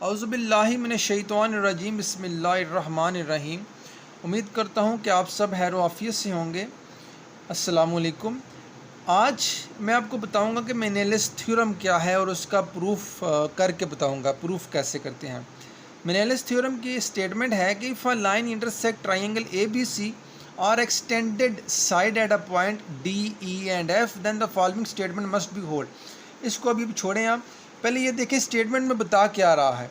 औज़ुबिल्लाहि मिनश्शैतानिर्रजीम बिस्मिल्लाहिर्रहमानिर्रहीम। उम्मीद करता हूँ कि आप सब खैर व आफ़ियत से होंगे। अस्सलामु अलैकुम। आज मैं आपको बताऊँगा कि मेनेलिस थ्योरम क्या है और उसका प्रूफ करके बताऊँगा प्रूफ कैसे करते हैं। मेनेलिस थ्योरम की स्टेटमेंट है कि if a line intersect triangle A B C और extended side at a point D E and F then the following statement must be hold. इसको अभी छोड़ें, आप पहले ये देखें स्टेटमेंट में बता क्या रहा है।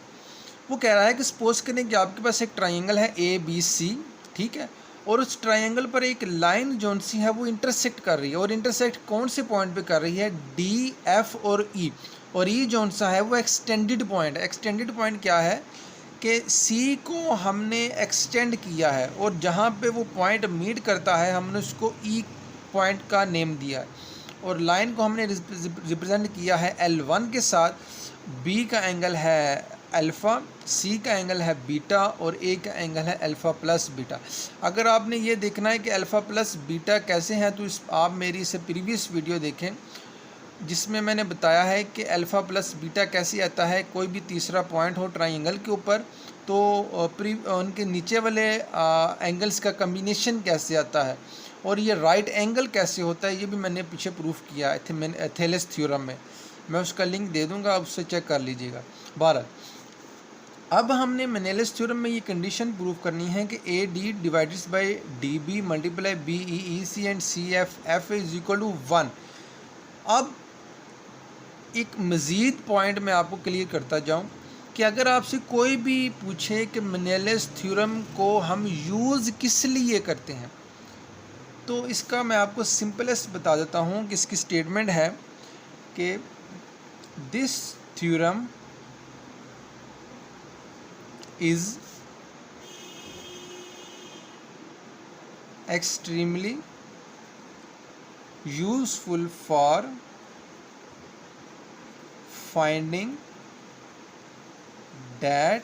वो कह रहा है कि सपोज करें कि आपके पास एक ट्राइंगल है ए बी सी, ठीक है, और उस ट्राइंगल पर एक लाइन जोन सी है वो इंटरसेक्ट कर रही है, और इंटरसेक्ट कौन से पॉइंट पे कर रही है, डी एफ और ई। और ई जोन सा है वो एक्सटेंडेड पॉइंट है। एक्सटेंडेड पॉइंट क्या है कि सी को हमने एक्सटेंड किया है और जहाँ पे वो पॉइंट मीट करता है हमने उसको ई पॉइंट का नेम दिया है, और लाइन को हमने रिप्रेजेंट किया है L1 के साथ। बी का एंगल है अल्फ़ा, सी का एंगल है बीटा और ए का एंगल है अल्फ़ा प्लस बीटा। अगर आपने ये देखना है कि अल्फ़ा प्लस बीटा कैसे हैं तो आप मेरी इसे प्रीवियस वीडियो देखें जिसमें मैंने बताया है कि अल्फ़ा प्लस बीटा कैसे आता है। कोई भी तीसरा पॉइंट हो ट्राइंगल के ऊपर तो उनके नीचे वाले एंगल्स का कम्बिनेशन कैसे आता है, और ये राइट एंगल कैसे होता है, ये भी मैंने पीछे प्रूफ किया एथेलिस थ्योरम में। मैं उसका लिंक दे दूंगा, आप उससे चेक कर लीजिएगा। 12 अब हमने मेनेलिस थ्योरम में ये कंडीशन प्रूव करनी है कि A D divided by D B multiply B E C and C F F is equal to 1। अब एक मज़ीद पॉइंट मैं आपको क्लियर करता जाऊं कि अगर आपसे कोई भी पूछे कि मेनेलिस थ्योरम को हम यूज़ किस लिए करते हैं, तो इसका मैं आपको सिंपलेस्ट बता देता हूं कि इसकी स्टेटमेंट है कि this theorem is extremely useful for finding that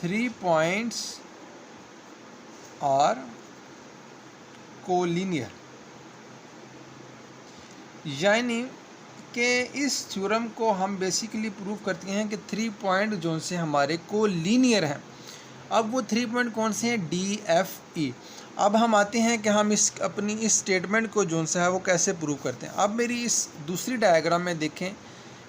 3 points are collinear। यानी कि इस थ्योरम को हम बेसिकली प्रूव करते हैं कि 3 पॉइंट जोन से हमारे को लीनियर हैं। अब वो 3 पॉइंट कौन से हैं, डी एफ ई। अब हम आते हैं कि हम अपनी इस स्टेटमेंट को जोन सा है वो कैसे प्रूव करते हैं। अब मेरी इस दूसरी डायग्राम में देखें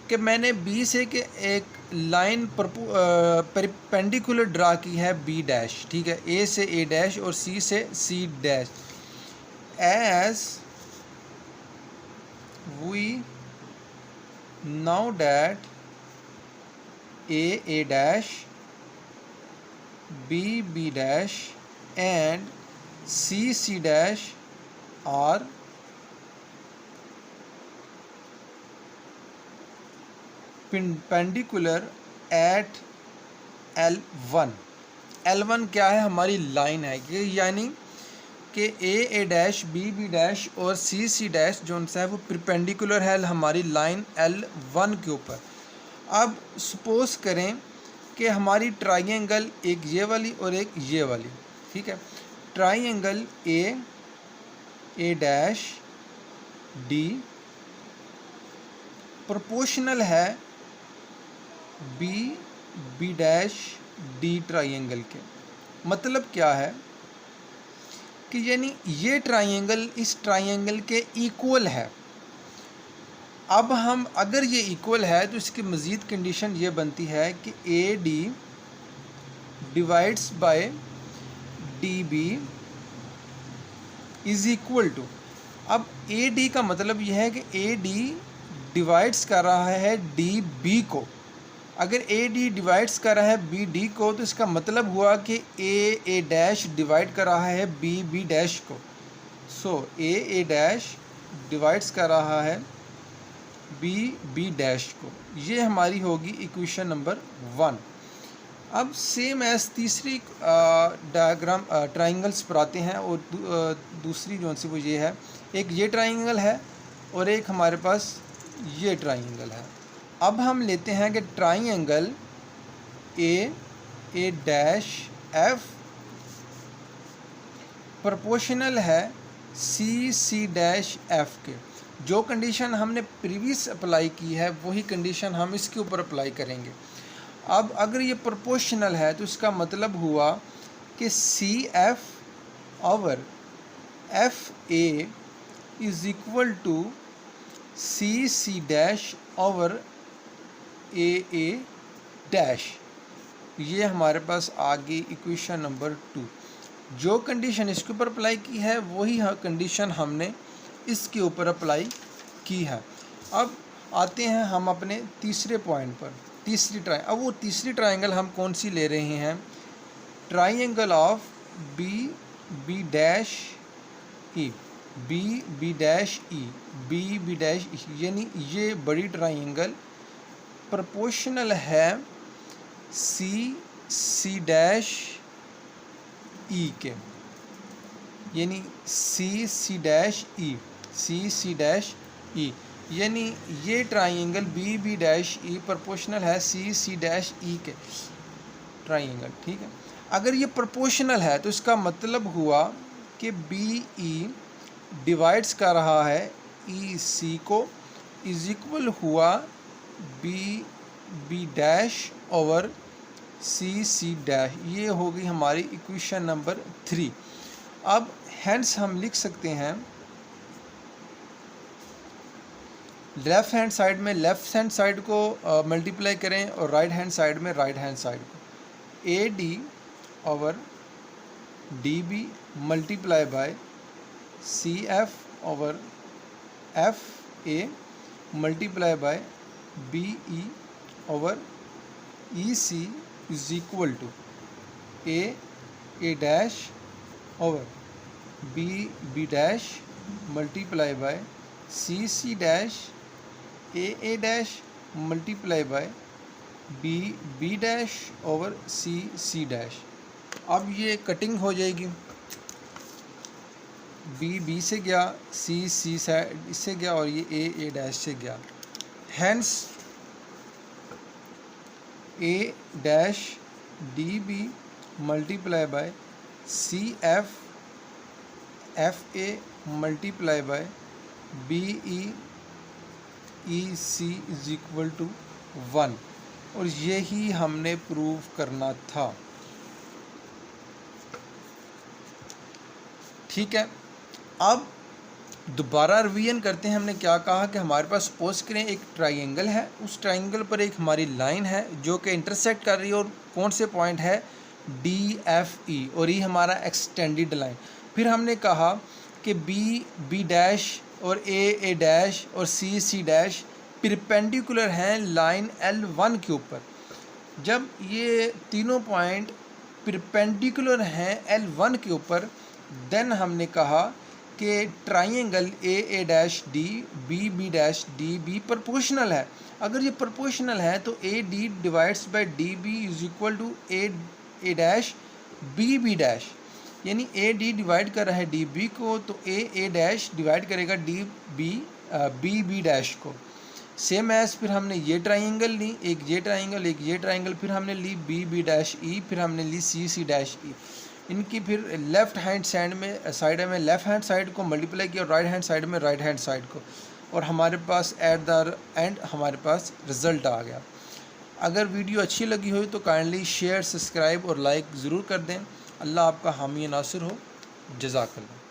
कि मैंने बी से कि एक लाइन परपेंडिकुलर ड्रा की है बी डैश, ठीक है, ए से ए डैश और सी से C dash. As we now that a dash, b dash and c dash are perpendicular at L1। L1 क्या है, हमारी लाइन है कि यानी कि ए डैश बी डैश और सी डैश जो सा है वो परपेंडिकुलर है हमारी लाइन L1 के ऊपर। अब सपोज करें कि हमारी ट्राइंगल एक ये वाली और एक ये वाली, ठीक है। Triangle A dash D proportional है बी डैश डी ट्राइंगल के। मतलब क्या है कि यानी ये ट्राइंगल इस ट्राइंगल के इक्वल है। अब हम अगर ये इक्वल है तो इसकी मज़ीद कंडीशन ये बनती है कि A D divides by D B is equal to. अब ए डी का मतलब यह है कि ए डी डिवाइड्स कर रहा है डी बी को। अगर ए डी डिवाइड्स कर रहा है बी डी को तो इसका मतलब हुआ कि ए डैश डिवाइड कर रहा है बी डैश को। सो ए डैश डिवाइड्स कर रहा है बी डैश को। ये हमारी होगी इक्वेशन नंबर 1। अब सेम एज तीसरी डायग्राम ट्राइंगल्स पर आते हैं, और दूसरी जो सी वो ये है, एक ये ट्राइंगल है और एक हमारे पास ये ट्राइंगल है। अब हम लेते हैं कि triangle A dash F proportional है सी डैश एफ के। जो कंडीशन हमने प्रीवियस अप्लाई की है वही कंडीशन हम इसके ऊपर अप्लाई करेंगे। अब अगर ये प्रोपोर्शनल है तो इसका मतलब हुआ कि C F over F A is equal to C C dash over A dash. ये हमारे पास आ गई इक्वेशन नंबर 2। जो कंडीशन इसके ऊपर अप्लाई की है वही कंडीशन हमने इसके ऊपर अप्लाई की है। अब आते हैं हम अपने तीसरे पॉइंट पर, अब वो तीसरी ट्राइंगल हम कौन सी ले रहे हैं, triangle of B B dash E, B dash E, यानी ये बड़ी ट्राइंगल प्रोपोर्शनल है सी डैश ई के, यानी सी डैश ई, यानी ये triangle B dash E proportional है सी डैश ई के ट्राइंगल। ठीक है, अगर ये प्रोपोर्शनल है तो इसका मतलब हुआ कि बी ई डिवाइड्स कर रहा है ई सी को, इज इक्वल हुआ B dash over C dash. ये हो गई हमारी इक्वेशन नंबर 3। अब हैंड्स हम लिख सकते हैं लेफ़्ट हैंड साइड में लेफ़्ट हैंड साइड को मल्टीप्लाई करें और राइट हैंड साइड में राइट हैंड साइड को, A D over D B multiply by C F over F A multiply by B E over E C is equal to A dash over B dash multiply by C dash A dash multiply by B dash over C dash. अब ये cutting हो जाएगी, B से गया, सी side इससे गया और ये ए डैश से गया। Hence A dash D B multiply by C F A multiply by B E C is equal to 1, और यही हमने प्रूव करना था। ठीक है, अब दोबारा रिवीजन करते हैं। हमने क्या कहा कि हमारे पास सपोज करें एक ट्राइंगल है, उस ट्राइंगल पर एक हमारी लाइन है जो कि इंटरसेक्ट कर रही है, और कौन से पॉइंट है डी एफ ई, और ये हमारा एक्सटेंडेड लाइन। फिर हमने कहा कि बी डैश और ए डैश और सी डैश परपेंडिकुलर हैं लाइन L1 के ऊपर। जब ये तीनों पॉइंट परपेंडिकुलर हैं L1 के ऊपर, देन हमने कहा कि triangle A dash D B dash D B proportional है। अगर ये प्रोपोर्शनल है तो A D divides by D B is equal to A dash B dash, यानी ए डी डिवाइड कर रहा है डी बी को तो ए डैश डिवाइड करेगा डी बी डैश को। सेम एज फिर हमने ये ट्राइंगल ली, एक ये ट्राइंगल, फिर हमने ली बी डैश ई, फिर हमने ली सी डैश ई। इनकी फिर लेफ़्ट हैंड साइड में लेफ़्ट हैंड साइड को मल्टीप्लाई किया और राइट हैंड साइड में राइट हैंड साइड को, और हमारे पास एट द एंड हमारे पास रिज़ल्ट आ गया। अगर वीडियो अच्छी लगी हो तो काइंडली शेयर, सब्सक्राइब और लाइक ज़रूर कर दें। अल्लाह आपका हामी नासिर हो। जज़ाकल्लाह।